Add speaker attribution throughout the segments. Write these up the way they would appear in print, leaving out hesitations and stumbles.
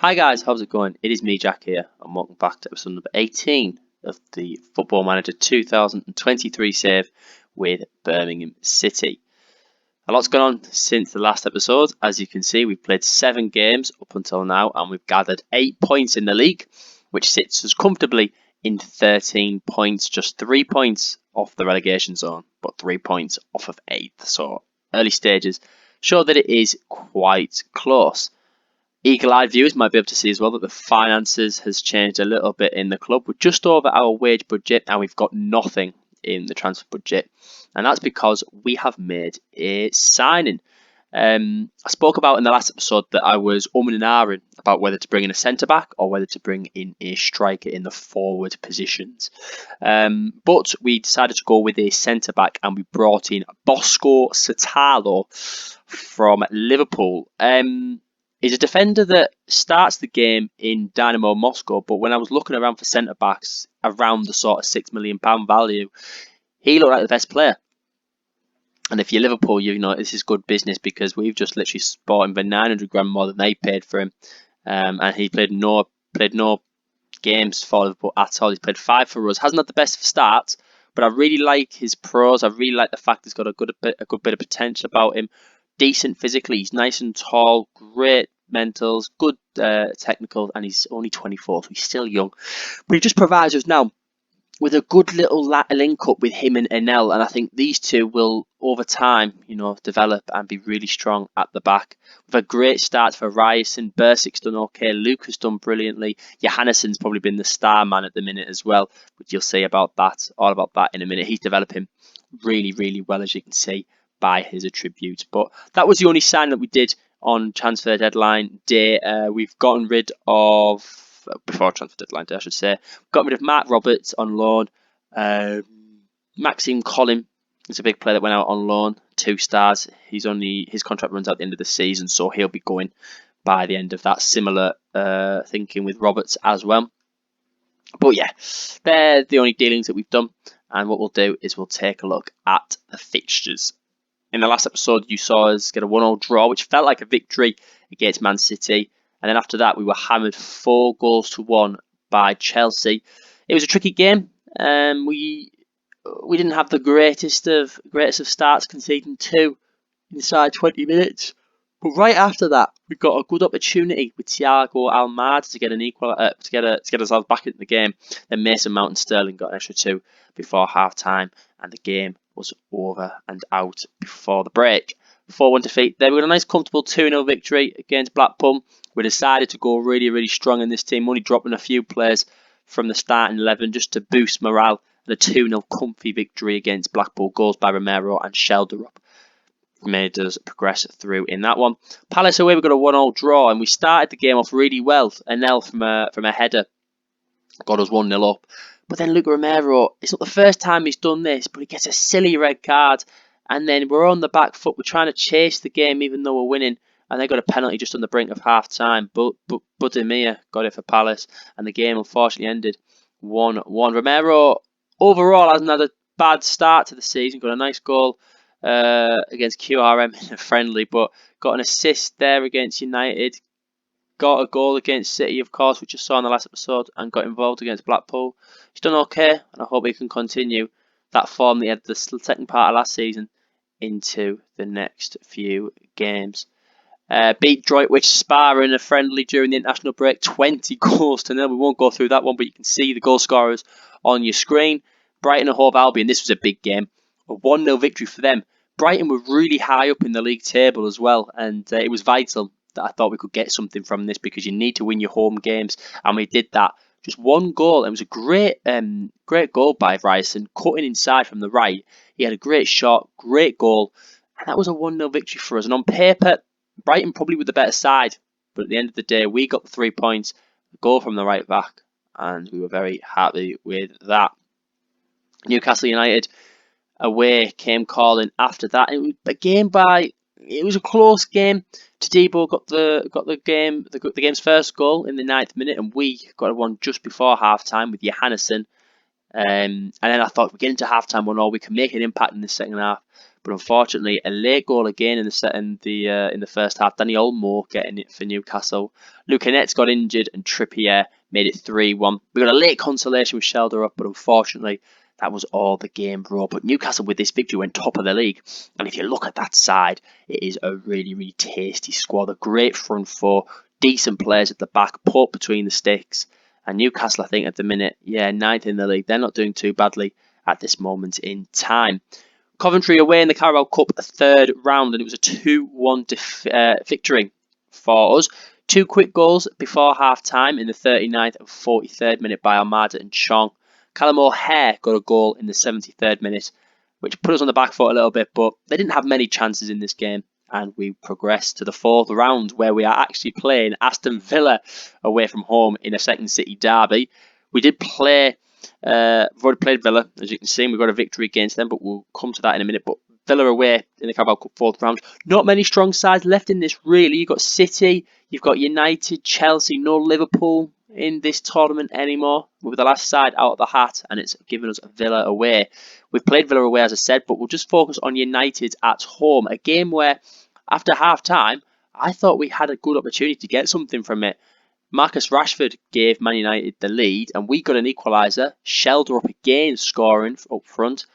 Speaker 1: Hi guys, how's it going? It is me, Jack here, and welcome back to episode number 18 of the Football Manager 2023 save with Birmingham City. A lot's gone on since the last episode. As you can see, we've played 7 games up until now, and we've gathered 8 points in the league, which sits us comfortably in 13 points, just 3 points off the relegation zone, but 3 points off of 8th. So early stages show that it is quite close. Eagle-eyed viewers might be able to see as well that the finances has changed a little bit in the club. We're just over our wage budget and we've got nothing in the transfer budget. And that's because we have made a signing. I spoke about in the last episode that I was umming and ahhing about whether to bring in a centre-back or whether to bring in a striker in the forward positions. But we decided to go with a centre-back and we brought in Bosco Satalo from Liverpool. He's a defender that starts the game in Dynamo Moscow, but when I was looking around for centre-backs around the sort of £6 million value, he looked like the best player. And if you're Liverpool, you know this is good business because we've just literally bought him for 900 grand more than they paid for him. And he played no games for Liverpool at all. He's played 5 for us. Hasn't had the best of starts, but I really like his pros. I really like the fact he's got a good bit of potential about him. Decent physically, he's nice and tall, great mentals, good technical, and he's only 24, so he's still young. But he just provides us now with a good little link up with him and Enel, and I think these two will, over time, develop and be really strong at the back. We've had a great start for Ryerson. Bursik's done okay. Luke has done brilliantly. Johannessen's probably been the star man at the minute as well, but you'll see all about that in a minute. He's developing really, really well, as you can see by his attributes. But that was the only sign that we did on transfer deadline day. We've gotten rid of, before transfer deadline day I should say, got rid of Mark Roberts on loan. Maxime Collin is a big player that went out on loan, 2 stars. His contract runs out at the end of the season, so he'll be going by the end of that. Similar thinking with Roberts as well. But yeah, they're the only dealings that we've done, and what we'll do is we'll take a look at the fixtures. In the last episode, you saw us get a 1-1 draw, which felt like a victory against Man City. And then after that, we were hammered 4-1 by Chelsea. It was a tricky game. We didn't have the greatest of starts, conceding 2 inside 20 minutes. But right after that, we got a good opportunity with Thiago Almada to get an equal, to get ourselves back into the game. Then Mason Mount and Sterling got an extra 2 before half time, and the game was over and out before the break. 4-1 defeat. Then we got a nice comfortable 2-0 victory against Blackpool. We decided to go really, really strong in this team, only dropping a few players from the starting 11 just to boost morale. And a 2-0 comfy victory against Blackpool. Goals by Romero and Shelderup made us progress through in that one. Palace away, we got a 1-1 draw, and we started the game off really well. Enel from a header got us 1-0 up. But then Luke Romero, it's not the first time he's done this, but he gets a silly red card. And then we're on the back foot. We're trying to chase the game even though we're winning. And they got a penalty just on the brink of half time. But Budimir got it for Palace. And the game unfortunately ended 1-1. Romero overall hasn't had a bad start to the season. Got a nice goal against QRM in a friendly. But got an assist there against United. Got a goal against City, of course, which you saw in the last episode, and got involved against Blackpool. He's done okay, and I hope he can continue that form that he had the second part of last season into the next few games. Beat Droitwich Spa in a friendly during the international break, 20 goals to nil. We won't go through that one, but you can see the goal scorers on your screen. Brighton and Hove Albion, this was a big game. A 1-0 victory for them. Brighton were really high up in the league table as well, and it was vital that I thought we could get something from this because you need to win your home games, and we did that. Just 1 goal. It was a great goal by Ryerson, cutting inside from the right. He had a great shot, great goal, and that was a 1-0 victory for us. And on paper, Brighton probably were the better side, but at the end of the day, we got the 3 points, a goal from the right back, and we were very happy with that. Newcastle United away came calling after that. It was a game it was a close game. Tadibo got the game's first goal in the 9th minute, and we got one just before half time with Johannesson. And then I thought, we get into half time 1-0, we can make an impact in the second half. But unfortunately, a late goal again in the first half. Danny Olmo getting it for Newcastle. Luke Annette's got injured, and Trippier made it 3-1. We got a late consolation with Shelder up, but unfortunately, that was all the game brought. But Newcastle with this victory went top of the league. And if you look at that side, it is a really, really tasty squad. A great front four, decent players at the back, put between the sticks. And Newcastle, I think, at the minute, ninth in the league. They're not doing too badly at this moment in time. Coventry away in the Carabao Cup, a third round, and it was a 2-1 victory for us. 2 quick goals before half-time in the 39th and 43rd minute by Almada and Chong. Callum O'Hare got a goal in the 73rd minute, which put us on the back foot a little bit, but they didn't have many chances in this game, and we progressed to the 4th round, where we are actually playing Aston Villa away from home in a Second City derby. We did play, we've already played Villa, as you can see, and we got a victory against them, but we'll come to that in a minute. But Villa away in the Carabao Cup 4th round. Not many strong sides left in this, really. You've got City, you've got United, Chelsea, no Liverpool in this tournament anymore. We're the last side out of the hat, and it's given us Villa away. We've played Villa away, as I said, but we'll just focus on United at home. A game where, after half-time, I thought we had a good opportunity to get something from it. Marcus Rashford gave Man United the lead, and we got an equaliser. Shelder up again, scoring up front.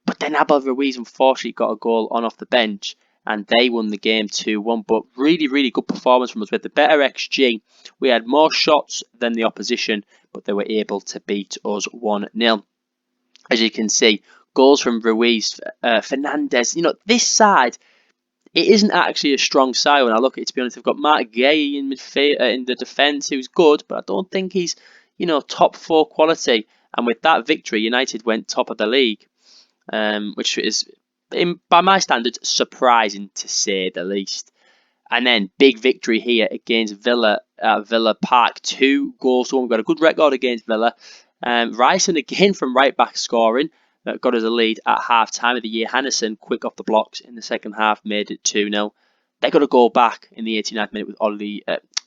Speaker 1: But then Abel Ruiz unfortunately got a goal on off the bench, and they won the game 2-1. But really, really good performance from us. We had the better XG. We had more shots than the opposition, but they were able to beat us 1-0. As you can see, goals from Ruiz, Fernandez. This side, it isn't actually a strong side when I look at it, to be honest. They've got Mark Gay in midfield, in the defence, who's good, but I don't think he's, top 4 quality. And with that victory, United went top of the league. Which is, by my standards, surprising to say the least. And then big victory here against Villa at Villa Park, 2-1. We've got a good record against Villa. Ryerson again from right back scoring, that got us a lead at half time of the year. Hannison quick off the blocks in the second half, made it 2-0. They got a goal back in the 89th minute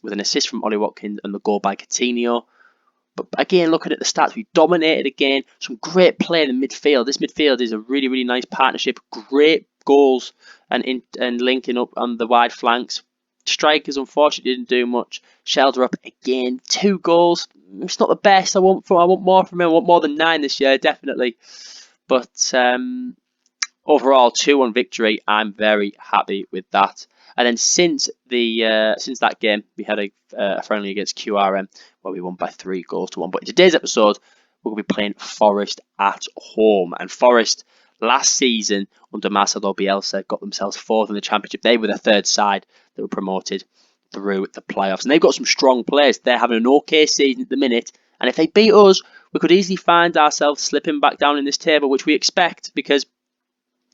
Speaker 1: with an assist from Ollie Watkins and the goal by Coutinho. But again, looking at the stats, we dominated again. Some great play in the midfield. This midfield is a really, really nice partnership. Great goals and linking up on the wide flanks. Strikers, unfortunately, didn't do much. Shelder up again. 2 goals. It's not the best. I want more from him. I want more than 9 this year, definitely. But overall, 2-1 victory. I'm very happy with that. And then since that game, we had a friendly against QRM where we won by 3-1. But in today's episode, we're going to be playing Forest at home. And Forest, last season, under Marcelo Bielsa, got themselves 4th in the Championship. They were the 3rd side that were promoted through the playoffs. And they've got some strong players. They're having an okay season at the minute. And if they beat us, we could easily find ourselves slipping back down in this table, which we expect because,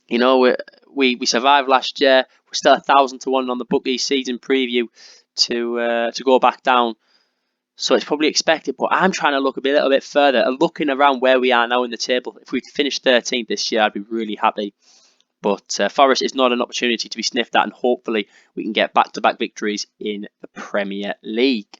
Speaker 1: we survived last year. We're still 1,000 to 1 on the bookie season preview to go back down. So it's probably expected, but I'm trying to look a little bit further and looking around where we are now in the table. If we finish 13th this year, I'd be really happy. But Forest is not an opportunity to be sniffed at, and hopefully we can get back-to-back victories in the Premier League.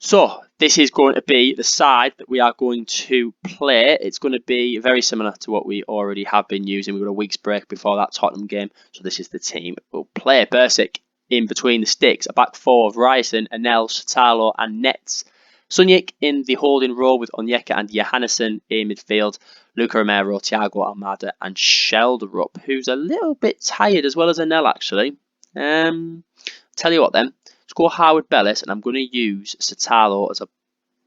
Speaker 1: So this is going to be the side that we are going to play. It's going to be very similar to what we already have been using. We've got a week's break before that Tottenham game. So this is the team we'll play. Bersic in between the sticks. A back 4 of Ryerson, Anel, Satalo and Nets. Sunjic in the holding role with Onyeka and Johannesson in midfield. Luca Romero, Thiago Almada and Shelder up, who's a little bit tired as well as Anel actually. Tell you what then. Let's go Howard Bellis, and I'm going to use Satalo as a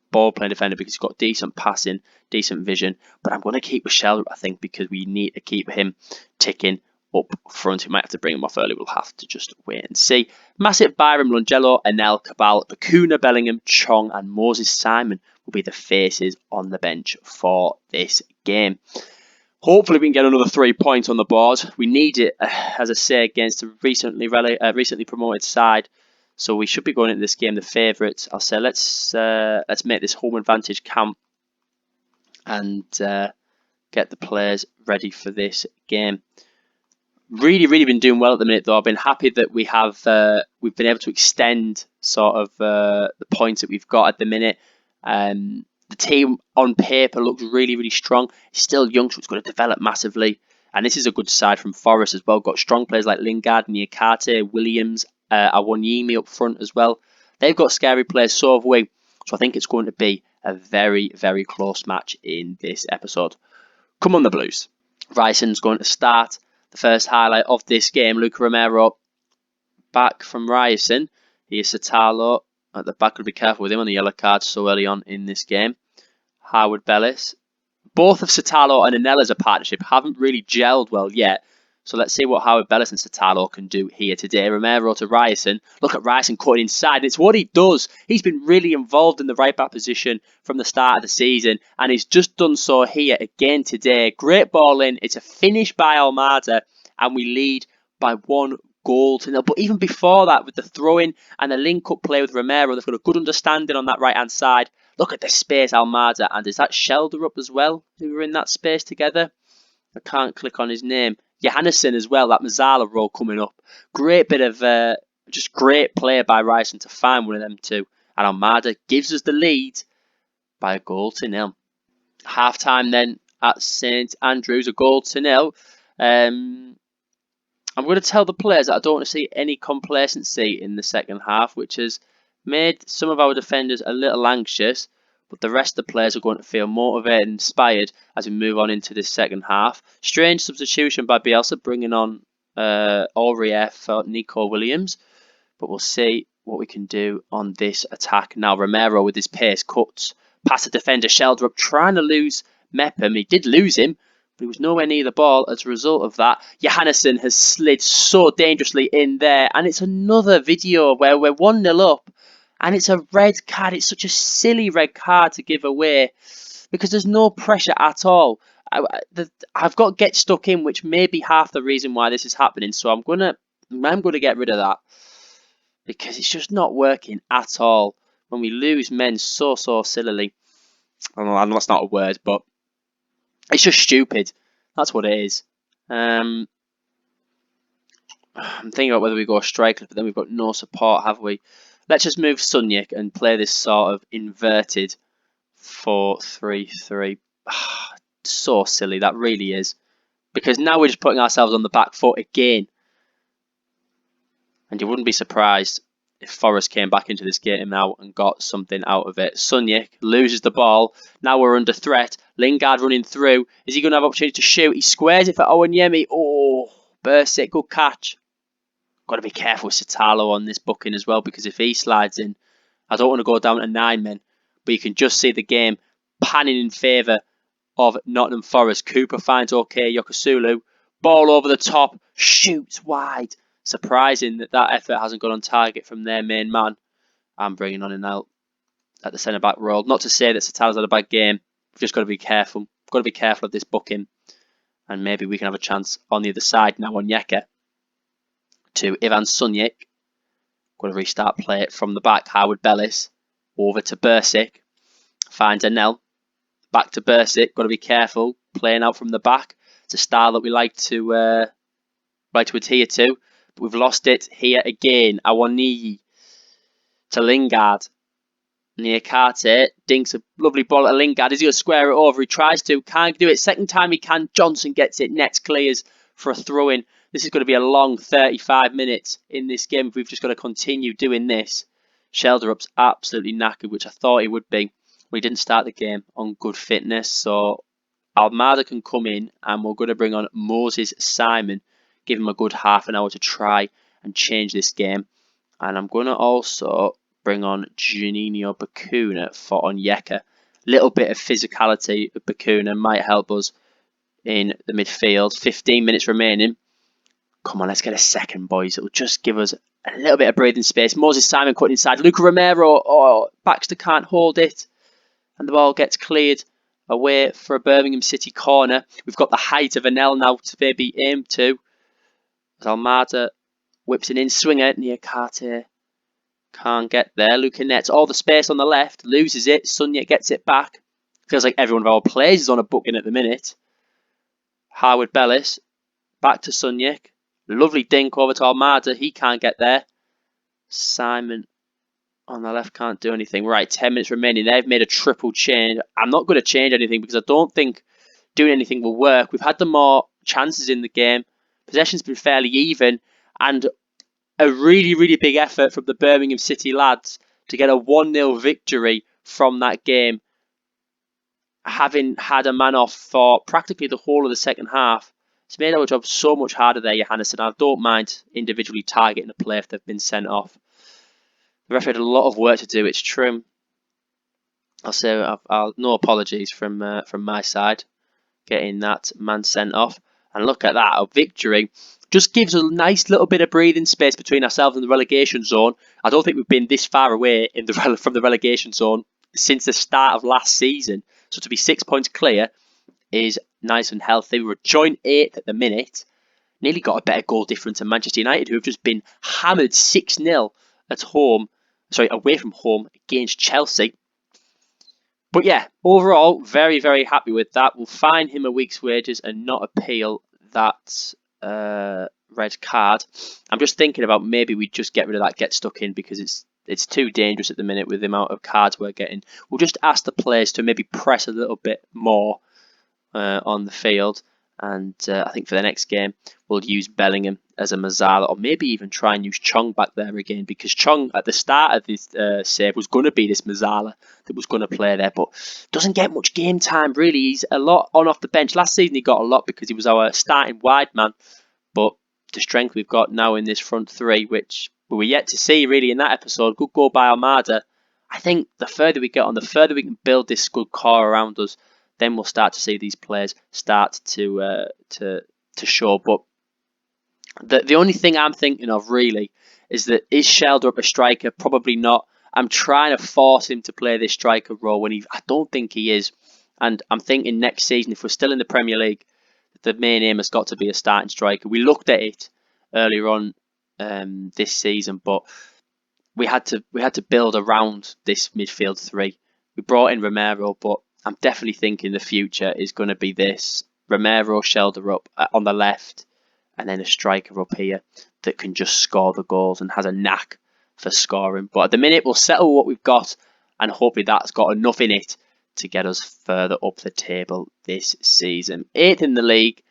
Speaker 1: ball-playing defender because he's got decent passing, decent vision. But I'm going to keep with Shelder, I think, because we need to keep him ticking up front. We might have to bring him off early. We'll have to just wait and see. Massive Byram, Longello, Anel, Cabal, Bakuna, Bellingham, Chong, and Moses Simon will be the faces on the bench for this game. Hopefully we can get another 3 points on the board. We need it, as I say, against a recently promoted side. So we should be going into this game the favourites. I'll say let's make this home advantage count and get the players ready for this game. Really been doing well at the minute though. I've been happy that we've been able to extend sort of the points that we've got at the minute. The team on paper looks really strong. It's still young, so it's going to develop massively. And this is a good side from Forest as well. Got strong players like Lingard, Niakate, Williams, Awonyemi up front as well. They've got scary players, so have we. So I think it's going to be a very, very close match in this episode. Come on, the Blues. Ryson's going to start the first highlight of this game. Luca Romero back from Ryerson. Here's Satalo at the back. Will be careful with him on the yellow card so early on in this game. Howard Bellis. Both of Satalo and Anel as a partnership haven't really gelled well yet. So let's see what Howard Bellis and Satalo can do here today. Romero to Ryerson. Look at Ryerson cutting inside. It's what he does. He's been really involved in the right back position from the start of the season. And he's just done so here again today. Great ball in. It's a finish by Almada. And we lead by 1 goal to 0. But even before that, with the throw-in and the link-up play with Romero, they've got a good understanding on that right-hand side. Look at the space, Almada. And is that Shelder up as well, who were in that space together? I can't click on his name. Johannesson as well, that Mazzala role coming up. Great bit of, just great play by Ryerson to find one of them two. And Almada gives us the lead by 1-0. Half-time then at St Andrews, 1-0. I'm going to tell the players that I don't want to see any complacency in the second half, which has made some of our defenders a little anxious. But the rest of the players are going to feel motivated and inspired as we move on into this second half. Strange substitution by Bielsa, bringing on Aurier for Nico Williams. But we'll see what we can do on this attack. Now Romero with his pace cuts past the defender, Shelder up, trying to lose Mepham. He did lose him, but he was nowhere near the ball as a result of that. Johannesson has slid so dangerously in there. And it's another video where we're 1-0 up. And it's a red card. It's such a silly red card to give away because there's no pressure at all. I've got get stuck in, which may be half the reason why this is happening. So I'm gonna get rid of that because it's just not working at all. When we lose men so sillily, I know that's not a word, but it's just stupid. That's what it is. I'm thinking about whether we go striker, but then we've got no support, have we? Let's just move Sunyak and play this sort of inverted 4-3-3. So silly, that really is. Because now we're just putting ourselves on the back foot again. And you wouldn't be surprised if Forest came back into this game now and got something out of it. Sunyak loses the ball. Now we're under threat. Lingard running through. Is he going to have opportunity to shoot? He squares it for Awonyemi. Oh, Bursic, good catch. Got to be careful with Satalo on this booking as well, because if he slides in, I don't want to go down to 9 men. But you can just see the game panning in favour of Nottingham Forest. Cooper finds OK Yokosulu. Ball over the top. Shoots wide. Surprising that effort hasn't gone on target from their main man. I'm bringing on him out at the centre-back role. Not to say that Satalo's had a bad game. We've just got to be careful. Got to be careful of this booking. And maybe we can have a chance on the other side now on Yeka. To Ivan Sunyak. Going to restart play from the back. Howard Bellis. Over to Bursic. Finds Anel. Back to Bursic. Got to be careful. Playing out from the back. It's a style that we like to adhere to. But we've lost it here again. Awoniyi to Lingard. Niakate dinks a lovely ball at Lingard. Is he going to square it over? He tries to. Can't do it. Second time he can. Johnson gets it. Nets clears for a throw-in. This is going to be a long 35 minutes in this game. We've just got to continue doing this. Shelderup's absolutely knackered, which I thought he would be. We didn't start the game on good fitness. So Almada can come in and we're going to bring on Moses Simon. Give him a good half an hour to try and change this game. And I'm going to also bring on Juninho Bacuna for Onyeka. Little bit of physicality of Bacuna might help us in the midfield. 15 minutes remaining. Come on, let's get a second, boys. It'll just give us a little bit of breathing space. Moses Simon cutting inside. Luca Romero. Oh, Baxter can't hold it. And the ball gets cleared away for a Birmingham City corner. We've got the height of Anel now to maybe aim to. As Almada whips an in-swinger. Niakate can't get there. Luca nets all the space on the left. Loses it. Sunyak gets it back. Feels like every one of our players is on a booking at the minute. Howard Bellis. Back to Sunyak. Lovely dink over to Almada. He can't get there. Simon on the left can't do anything. Right, 10 minutes remaining. They've made a triple change. I'm not going to change anything because I don't think doing anything will work. We've had the more chances in the game. Possession's been fairly even, and a really, really big effort from the Birmingham City lads to get a 1-0 victory from that game, having had a man off for practically the whole of the second half. It's made our job so much harder there, Johannes, and I don't mind individually targeting a player if they've been sent off. The referee had a lot of work to do, it's true. I'll say no apologies from my side getting that man sent off. And look at that, a victory just gives a nice little bit of breathing space between ourselves and the relegation zone. I don't think we've been this far away from the relegation zone since the start of last season. So to be 6 points clear is nice and healthy. We're joint 8th at the minute. Nearly got a better goal difference than Manchester United, who have just been hammered 6-0 away from home against Chelsea. But yeah, overall, very, very happy with that. We'll fine him a week's wages and not appeal that red card. I'm just thinking about maybe we just get rid of that get stuck in, because it's too dangerous at the minute with the amount of cards we're getting. We'll just ask the players to maybe press a little bit more on the field. And I think for the next game, we'll use Bellingham as a Mazzala, or maybe even try and use Chong back there again, because Chong at the start of this save was going to be this Mazzala that was going to play there, but doesn't get much game time really. He's a lot on off the bench. Last season he got a lot because he was our starting wide man, but the strength we've got now in this front three, which we were yet to see really in that episode. Good goal by Almada. I think the further we get on, the further we can build this good core around us, then we'll start to see these players start to show. But the only thing I'm thinking of really is Shelder a striker? Probably not. I'm trying to force him to play this striker role when I don't think he is. And I'm thinking next season, if we're still in the Premier League, the main aim has got to be a starting striker. We looked at it earlier on this season, but we had to build around this midfield three. We brought in Romero, but I'm definitely thinking the future is going to be this. Romero, Shelder up on the left, and then a striker up here that can just score the goals and has a knack for scoring. But at the minute, we'll settle what we've got, and hopefully that's got enough in it to get us further up the table this season. 8th in the league,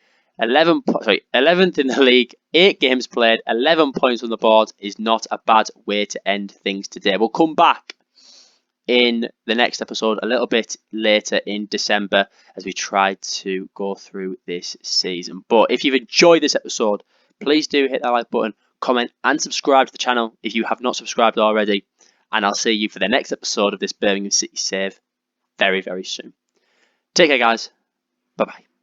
Speaker 1: 11th in the league, 8 games played, 11 points on the board is not a bad way to end things today. We'll come back in the next episode a little bit later in December as we try to go through this season. But if you've enjoyed this episode, please do hit that like button, comment and subscribe to the channel if you have not subscribed already. And I'll see you for the next episode of this Birmingham City Save very, very soon. Take care, guys. Bye-bye.